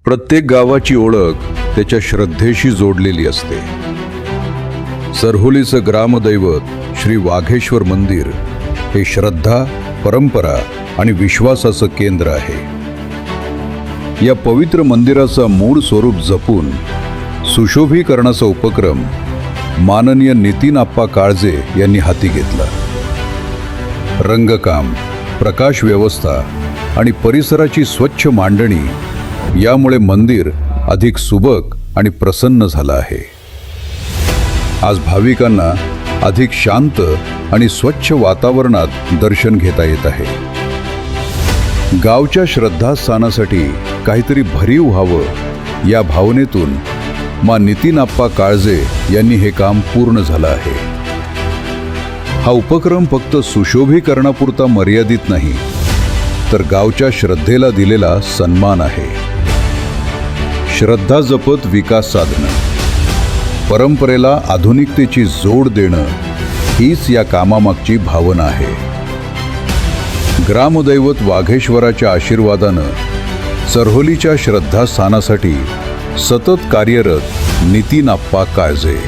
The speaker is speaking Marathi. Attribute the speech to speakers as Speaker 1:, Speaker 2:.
Speaker 1: प्रत्येक गावाची ओळख त्याच्या श्रद्धेशी जोडलेली असते. सरहुलीचं ग्रामदैवत श्री वाघेश्वर मंदिर हे श्रद्धा, परंपरा आणि विश्वासाचं केंद्र आहे. या पवित्र मंदिराचा मूळ स्वरूप जपून सुशोभीकरणाचा उपक्रम माननीय नितीन आप्पा काळजे यांनी हाती घेतला. रंगकाम, प्रकाश व्यवस्था आणि परिसराची स्वच्छ मांडणी यामुळे मंदिर अधिक सुबक आणि प्रसन्न झालं आहे. आज भाविकांना अधिक शांत आणि स्वच्छ वातावरणात दर्शन घेता येत आहे. गावच्या श्रद्धास्थानासाठी काहीतरी भरीव व्हावं या भावनेतून मा नितीन आप्पा काळजे यांनी हे काम पूर्ण झालं आहे. हा उपक्रम फक्त सुशोभीकरणापुरता मर्यादित नाही, तर गावच्या श्रद्धेला दिलेला सन्मान आहे. श्रद्धा जपत विकास साधणं, परंपरेला आधुनिकतेची जोड देणं हीच या कामामागची भावना आहे. ग्रामदैवत वाघेश्वराच्या आशीर्वादानं सरहुलीच्या श्रद्धास्थानासाठी सतत कार्यरत नितीन आप्पा काळजे.